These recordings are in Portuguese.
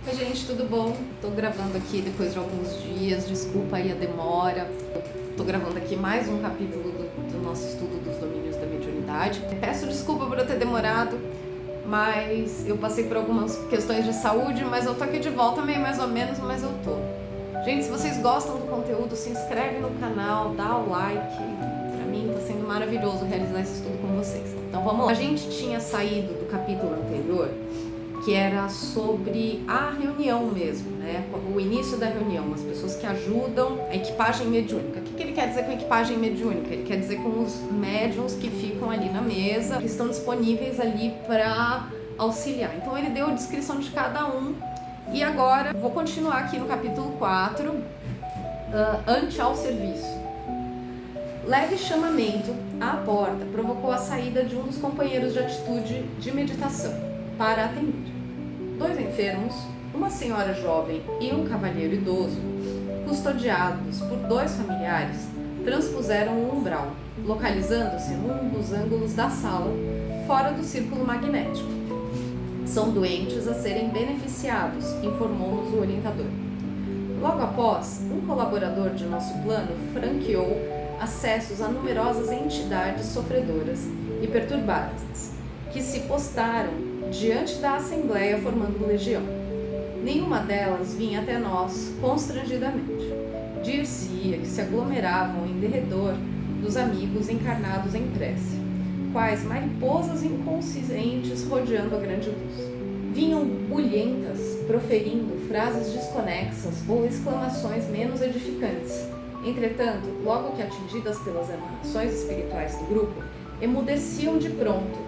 Oi gente, tudo bom? Tô gravando aqui depois de alguns dias, desculpa aí a demora. Tô gravando aqui mais um capítulo do nosso estudo dos domínios da mediunidade. Peço desculpa por eu ter demorado, mas eu passei por algumas questões de saúde, mas eu tô aqui de volta meio mais ou menos, mas eu tô. Gente, se vocês gostam do conteúdo, se inscreve no canal, dá o like. Pra mim tá sendo maravilhoso realizar esse estudo com vocês. Então vamos lá. A gente tinha saído do capítulo anterior, que era sobre a reunião mesmo, né? O início da reunião, as pessoas que ajudam a equipagem mediúnica. O que ele quer dizer com equipagem mediúnica? Ele quer dizer com os médiuns que ficam ali na mesa, que estão disponíveis ali para auxiliar. Então ele deu a descrição de cada um e agora vou continuar aqui no capítulo 4, ante ao serviço. Leve chamamento à porta provocou a saída de um dos companheiros de atitude de meditação para atender. 2 enfermos, uma senhora jovem e um cavalheiro idoso, custodiados por 2 familiares, transpuseram o umbral, localizando-se num dos ângulos da sala, fora do círculo magnético. São doentes a serem beneficiados, informou-nos o orientador. Logo após, um colaborador de nosso plano franqueou acessos a numerosas entidades sofredoras e perturbadas, que se postaram diante da assembleia formando legião. Nenhuma delas vinha até nós constrangidamente. Dir-se-ia que se aglomeravam em derredor dos amigos encarnados em prece, quais mariposas inconscientes rodeando a grande luz. Vinham bulhentas, proferindo frases desconexas ou exclamações menos edificantes. Entretanto, logo que atingidas pelas emanações espirituais do grupo, emudeciam de pronto,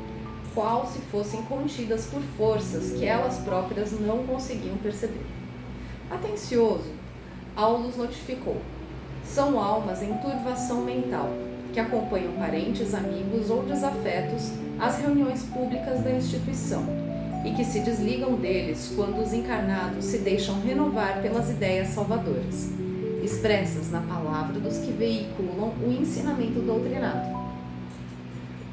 qual se fossem contidas por forças que elas próprias não conseguiam perceber. Atencioso, Aulus notificou: são almas em turvação mental, que acompanham parentes, amigos ou desafetos às reuniões públicas da instituição, e que se desligam deles quando os encarnados se deixam renovar pelas ideias salvadoras, expressas na palavra dos que veiculam o ensinamento doutrinado.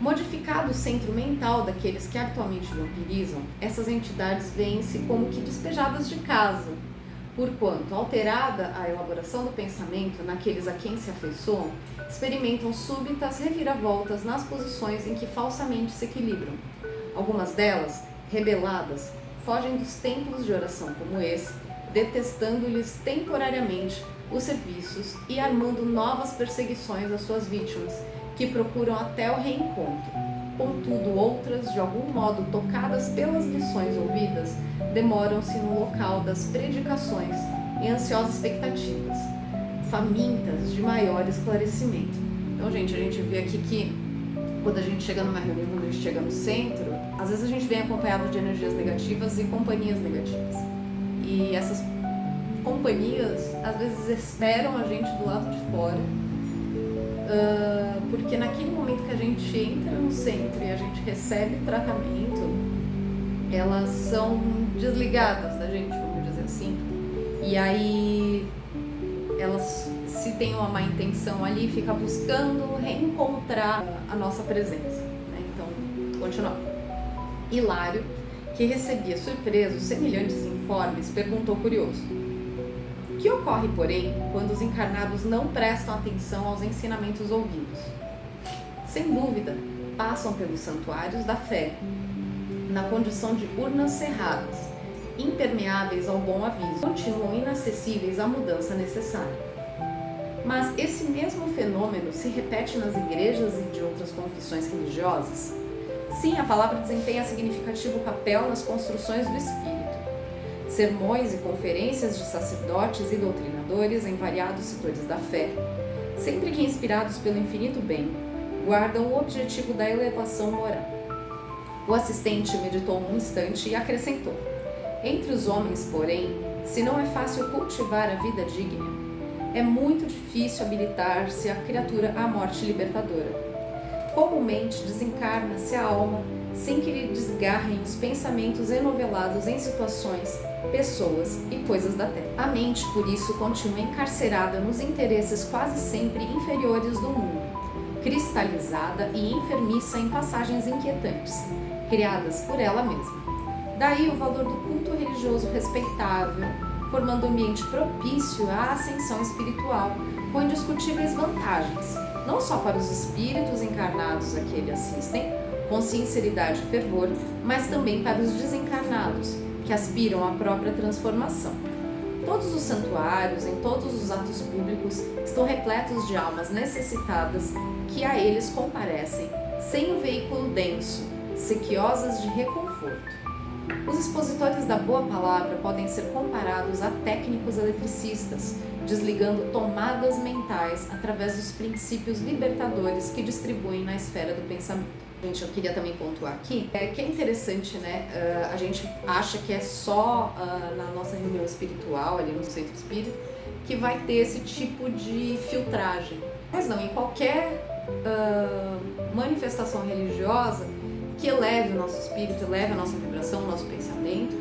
Modificado o centro mental daqueles que habitualmente vampirizam, essas entidades veem-se como que despejadas de casa, porquanto, alterada a elaboração do pensamento naqueles a quem se afeiçoam, experimentam súbitas reviravoltas nas posições em que falsamente se equilibram. Algumas delas, rebeladas, fogem dos templos de oração como esse, detestando-lhes temporariamente os serviços e armando novas perseguições às suas vítimas, que procuram até o reencontro. Contudo, outras, de algum modo tocadas pelas lições ouvidas, demoram-se no local das predicações em ansiosas expectativas, famintas de maior esclarecimento. Então, gente, a gente vê aqui que quando a gente chega numa reunião, quando a gente chega no centro, às vezes a gente vem acompanhado de energias negativas e companhias negativas. E essas companhias, às vezes, esperam a gente do lado de fora, porque naquele momento que a gente entra no centro e a gente recebe tratamento, elas são desligadas da gente, vamos dizer assim, e aí elas, se tem uma má intenção ali, fica buscando reencontrar a nossa presença, né? Então, continuar. Hilário, que recebia surpreso semelhantes informes, perguntou curioso: o que ocorre, porém, quando os encarnados não prestam atenção aos ensinamentos ouvidos? Sem dúvida, passam pelos santuários da fé, na condição de urnas cerradas, impermeáveis ao bom aviso, continuam inacessíveis à mudança necessária. Mas esse mesmo fenômeno se repete nas igrejas e de outras confissões religiosas? Sim, a palavra desempenha significativo papel nas construções do espírito. Sermões e conferências de sacerdotes e doutrinadores em variados setores da fé, sempre que inspirados pelo infinito bem, guardam o objetivo da elevação moral. O assistente meditou um instante e acrescentou: entre os homens, porém, se não é fácil cultivar a vida digna, é muito difícil habilitar-se a criatura à morte libertadora. Comumente desencarna-se a alma sem que lhe desgarrem os pensamentos enovelados em situações, pessoas e coisas da terra. A mente, por isso, continua encarcerada nos interesses quase sempre inferiores do mundo, cristalizada e enfermiça em passagens inquietantes, criadas por ela mesma. Daí o valor do culto religioso respeitável, formando um ambiente propício à ascensão espiritual, com indiscutíveis vantagens, não só para os espíritos encarnados a que ele assistem, com sinceridade e fervor, mas também para os desencarnados, que aspiram à própria transformação. Todos os santuários, em todos os atos públicos, estão repletos de almas necessitadas que a eles comparecem, sem um veículo denso, sequiosas de reconforto. Os expositores da boa palavra podem ser comparados a técnicos eletricistas, desligando tomadas mentais através dos princípios libertadores que distribuem na esfera do pensamento. Gente, eu queria também pontuar aqui que é interessante, né? A gente acha que é só na nossa reunião espiritual, ali no centro espírita, que vai ter esse tipo de filtragem. Mas não, em qualquer manifestação religiosa que eleve o nosso espírito, eleve a nossa vibração, o nosso pensamento,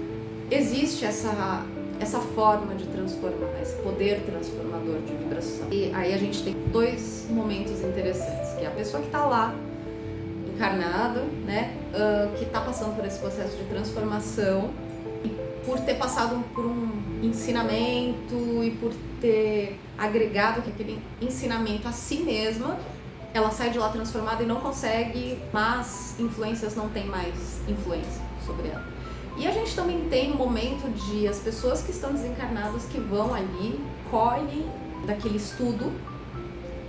existe essa forma de transformar, esse poder transformador de vibração. E aí a gente tem dois momentos interessantes, que é a pessoa que está lá, encarnada, né, que está passando por esse processo de transformação, e por ter passado por um ensinamento e por ter agregado aquele ensinamento a si mesma, ela sai de lá transformada e não consegue, mas influências não têm mais influência sobre ela. E a gente também tem um momento de as pessoas que estão desencarnadas que vão ali, colhem daquele estudo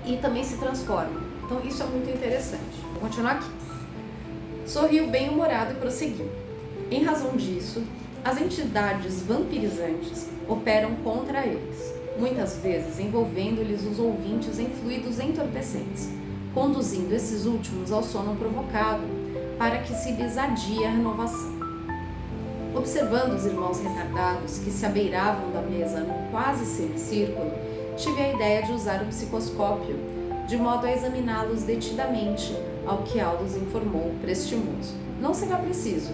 e também se transformam. Então isso é muito interessante. Vou continuar aqui. Sorriu bem-humorado e prosseguiu. Em razão disso, as entidades vampirizantes operam contra eles, muitas vezes envolvendo-lhes os ouvintes em fluidos entorpecentes, conduzindo esses últimos ao sono provocado, para que se lhes adie a renovação. Observando os irmãos retardados que se abeiravam da mesa num quase semicírculo, tive a ideia de usar o psicoscópio, de modo a examiná-los detidamente, ao que Aulus informou prestimoso. Não será preciso.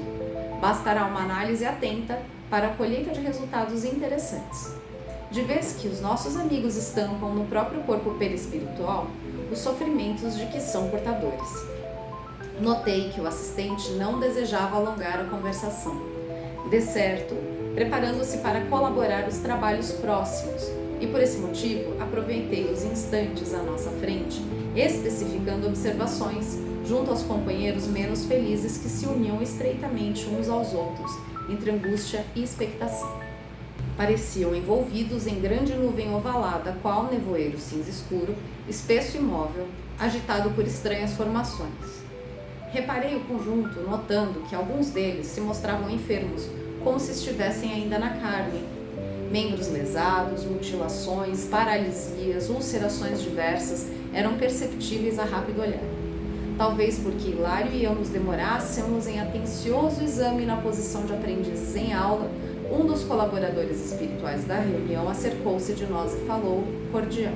Bastará uma análise atenta para a colheita de resultados interessantes. De vez que os nossos amigos estampam no próprio corpo perispiritual os sofrimentos de que são portadores. Notei que o assistente não desejava alongar a conversação. De certo, preparando-se para colaborar os trabalhos próximos, e por esse motivo aproveitei os instantes à nossa frente, especificando observações junto aos companheiros menos felizes que se uniam estreitamente uns aos outros, entre angústia e expectação. Pareciam envolvidos em grande nuvem ovalada, qual nevoeiro cinza escuro, espesso e móvel, agitado por estranhas formações. Reparei o conjunto, notando que alguns deles se mostravam enfermos, como se estivessem ainda na carne. Membros lesados, mutilações, paralisias, ulcerações diversas eram perceptíveis a rápido olhar. Talvez porque Hilário e eu nos demorássemos em atencioso exame na posição de aprendizes em aula, um dos colaboradores espirituais da reunião acercou-se de nós e falou, cordial.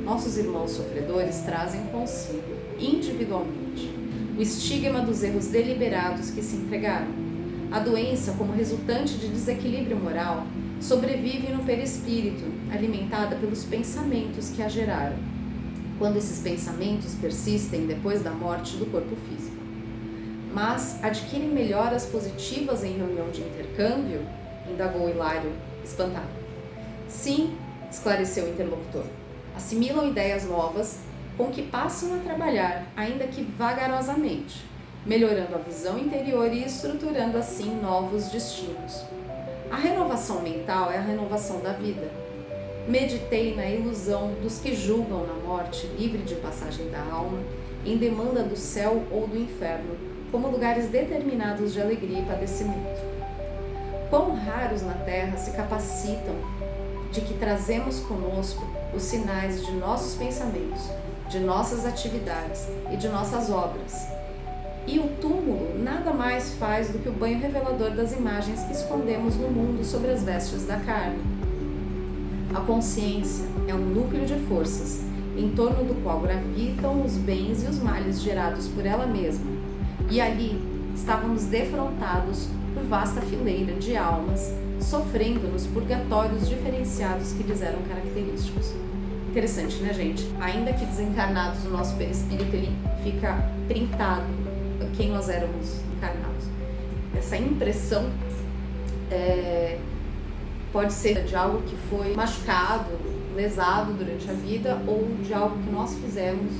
Nossos irmãos sofredores trazem consigo, individualmente, o estigma dos erros deliberados que se entregaram. A doença, como resultante de desequilíbrio moral, sobrevive no perispírito, alimentada pelos pensamentos que a geraram, quando esses pensamentos persistem depois da morte do corpo físico. Mas adquirem melhoras positivas em reunião de intercâmbio? Indagou Hilário, espantado. Sim, esclareceu o interlocutor. Assimilam ideias novas com que passam a trabalhar, ainda que vagarosamente, melhorando a visão interior e estruturando assim novos destinos. A renovação mental é a renovação da vida. Meditei na ilusão dos que julgam na morte livre de passagem da alma, em demanda do céu ou do inferno, como lugares determinados de alegria e padecimento. Quão raros na terra se capacitam de que trazemos conosco os sinais de nossos pensamentos, de nossas atividades e de nossas obras. E o túmulo nada mais faz do que o banho revelador das imagens que escondemos no mundo sobre as vestes da carne. A consciência é um núcleo de forças, em torno do qual gravitam os bens e os males gerados por ela mesma. E ali estávamos defrontados por vasta fileira de almas, sofrendo nos purgatórios diferenciados que lhes eram característicos. Interessante, né, gente? Ainda que desencarnados, o nosso perispírito ele fica printado quem nós éramos encarnados. essa impressão pode ser de algo que foi machucado, lesado durante a vida ou de algo que nós fizemos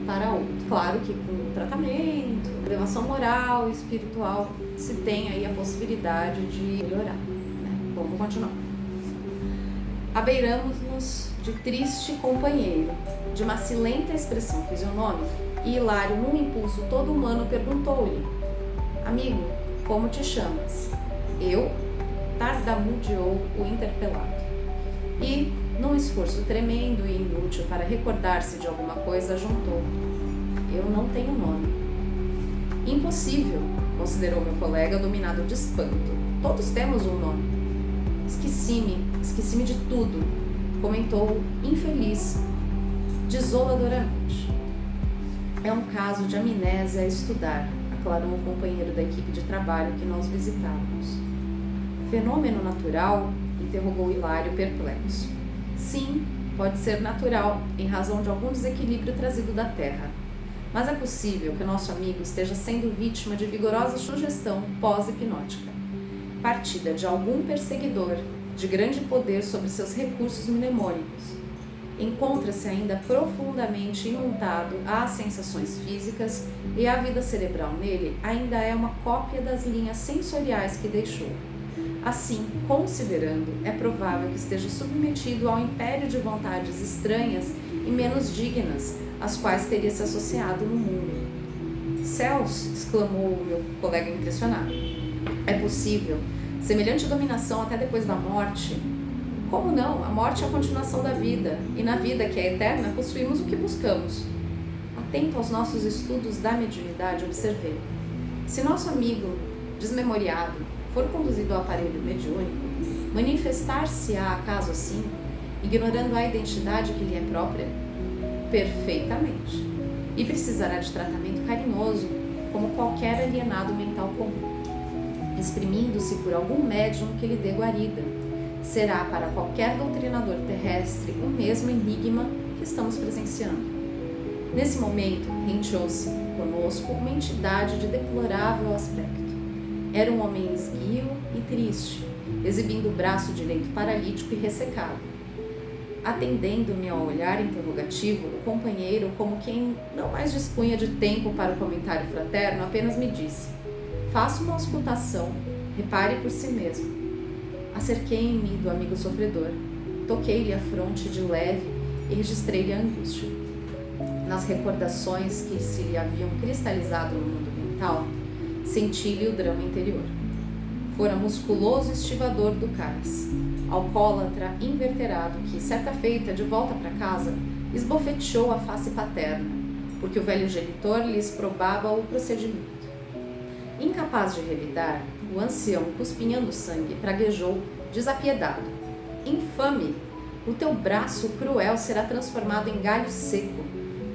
para outro. Claro que com tratamento, elevação moral e espiritual se tem aí a possibilidade de melhorar, né? Bom, vou continuar. Abeiramos-nos de triste companheiro, de macilenta expressão fisionômica, e Hilário, num impulso todo humano, perguntou-lhe: amigo, como te chamas? Eu? Tartamudeou o interpelado. E, num esforço tremendo e inútil para recordar-se de alguma coisa, juntou: eu não tenho nome. Impossível, considerou meu colega, dominado de espanto. Todos temos um nome. Esqueci-me de tudo, comentou infeliz, desoladoramente. É um caso de amnésia a estudar, aclarou o companheiro da equipe de trabalho que nós visitávamos. Fenômeno natural? Interrogou Hilário perplexo. Sim, pode ser natural, em razão de algum desequilíbrio trazido da Terra. Mas é possível que o nosso amigo esteja sendo vítima de vigorosa sugestão pós-hipnótica, partida de algum perseguidor de grande poder sobre seus recursos mnemônicos. Encontra-se ainda profundamente imantado às sensações físicas e a vida cerebral nele ainda é uma cópia das linhas sensoriais que deixou. Assim, considerando, é provável que esteja submetido ao império de vontades estranhas e menos dignas, às quais teria se associado no mundo. Céus! Exclamou o meu colega impressionado. É possível semelhante dominação até depois da morte? Como não? A morte é a continuação da vida, e na vida, que é eterna, possuímos o que buscamos. Atento aos nossos estudos da mediunidade, observei: se nosso amigo desmemoriado for conduzido ao aparelho mediúnico, manifestar-se-á acaso assim, ignorando a identidade que lhe é própria? Perfeitamente. E precisará de tratamento carinhoso, como qualquer alienado mental comum, exprimindo-se por algum médium que lhe dê guarida. Será para qualquer doutrinador terrestre o mesmo enigma que estamos presenciando. Nesse momento, renteou-se conosco uma entidade de deplorável aspecto. Era um homem esguio e triste, exibindo o braço direito paralítico e ressecado. Atendendo-me ao olhar interrogativo, o companheiro, como quem não mais dispunha de tempo para o comentário fraterno, apenas me disse: faça uma auscultação, repare por si mesmo. Acerquei-me do amigo sofredor, toquei-lhe a fronte de leve e registrei-lhe a angústia. Nas recordações que se lhe haviam cristalizado no mundo mental, senti-lhe o drama interior. Fora musculoso estivador do cais, alcoólatra inveterado que, certa feita, de volta para casa, esbofeteou a face paterna, porque o velho genitor lhe exprobava o procedimento. Incapaz de revidar, o ancião, cuspinhando sangue, praguejou, desapiedado: infame! O teu braço cruel será transformado em galho seco.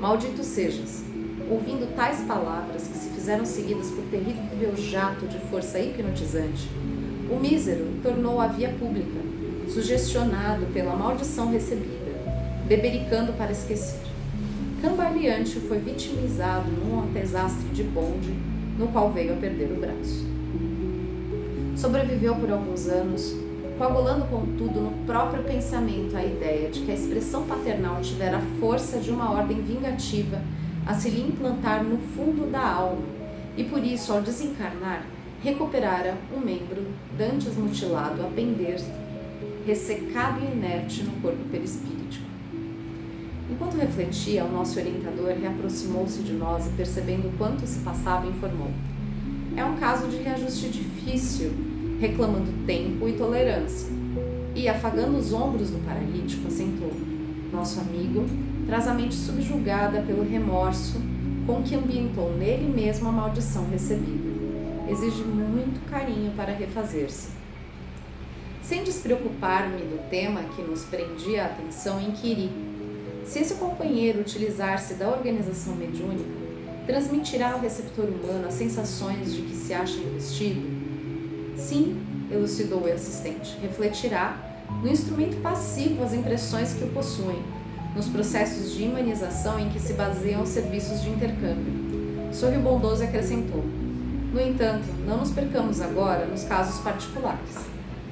Maldito sejas! Ouvindo tais palavras, que se fizeram seguidas por terrível jato de força hipnotizante, o mísero tornou à via pública, sugestionado pela maldição recebida, bebericando para esquecer. Cambaleante foi vitimizado num desastre de bonde, no qual veio a perder o braço. Sobreviveu por alguns anos, coagulando contudo no próprio pensamento a ideia de que a expressão paternal tivera a força de uma ordem vingativa a se lhe implantar no fundo da alma, e por isso, ao desencarnar, recuperara um membro dantes mutilado a pender, ressecado e inerte no corpo perispíritico. Enquanto refletia, o nosso orientador reaproximou-se de nós e, percebendo quanto se passava, informou: é um caso de reajuste difícil, reclamando tempo e tolerância. E, afagando os ombros do paralítico, acentuou: nosso amigo traz a mente subjugada pelo remorso com que ambientou nele mesmo a maldição recebida. Exige muito carinho para refazer-se. Sem despreocupar-me do tema que nos prendia a atenção, inquiri: se esse companheiro utilizar-se da organização mediúnica, transmitirá ao receptor humano as sensações de que se acha investido? Sim, elucidou o assistente, refletirá no instrumento passivo as impressões que o possuem, nos processos de imanização em que se baseiam os serviços de intercâmbio. Sorriu bondoso e acrescentou: No entanto, não nos percamos agora nos casos particulares.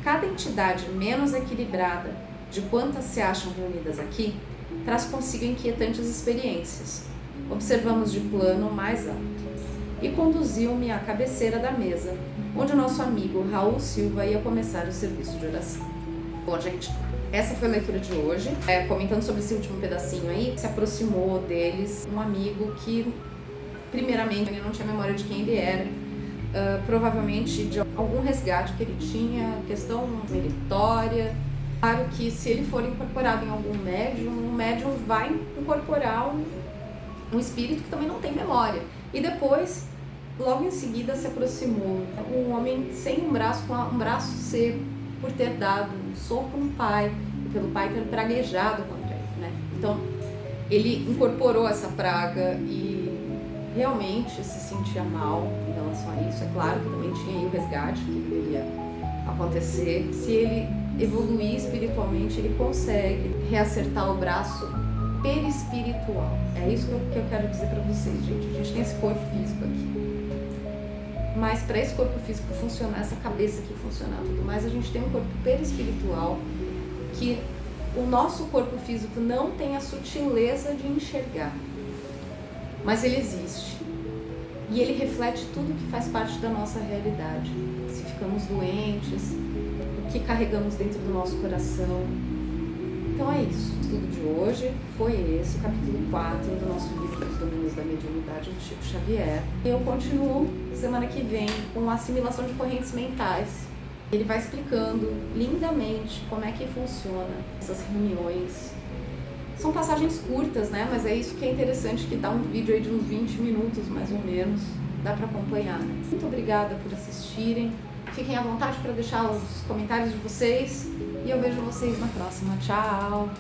Cada entidade menos equilibrada de quantas se acham reunidas aqui traz consigo inquietantes experiências. Observamos de plano mais alto. E conduziu-me à cabeceira da mesa, onde o nosso amigo Raul Silva ia começar o serviço de oração. Bom, gente, essa foi a leitura de hoje. Comentando sobre esse último pedacinho aí, se aproximou deles um amigo que, primeiramente, ele não tinha memória de quem ele era, provavelmente de algum resgate que ele tinha, questão meritória. Claro que se ele for incorporado em algum médium, o médium vai incorporar um espírito que também não tem memória. E depois, logo em seguida, se aproximou um homem sem um braço, com um braço seco, por ter dado um soco no pai, e pelo pai ter praguejado contra ele, né? Então, ele incorporou essa praga e realmente se sentia mal em relação a isso. É claro que também tinha aí o resgate que deveria acontecer. Se ele evoluir espiritualmente, ele consegue reacertar o braço perispiritual. É isso que eu quero dizer para vocês, gente. A gente tem esse corpo físico aqui. Mas para esse corpo físico funcionar, essa cabeça aqui funcionar tudo mais, a gente tem um corpo perispiritual que o nosso corpo físico não tem a sutileza de enxergar. Mas ele existe. E ele reflete tudo que faz parte da nossa realidade. Se ficamos doentes, o que carregamos dentro do nosso coração. Então é isso. O estudo de hoje foi esse, o capítulo 4 do nosso livro Dos Domínios da Mediunidade, do Chico Xavier. Eu continuo semana que vem com a assimilação de correntes mentais. Ele vai explicando lindamente como é que funciona essas reuniões. São passagens curtas, né? Mas é isso que é interessante, que dá um vídeo aí de uns 20 minutos, mais ou menos. Dá para acompanhar. Muito obrigada por assistirem. Fiquem à vontade para deixar os comentários de vocês. E eu vejo vocês na próxima. Tchau!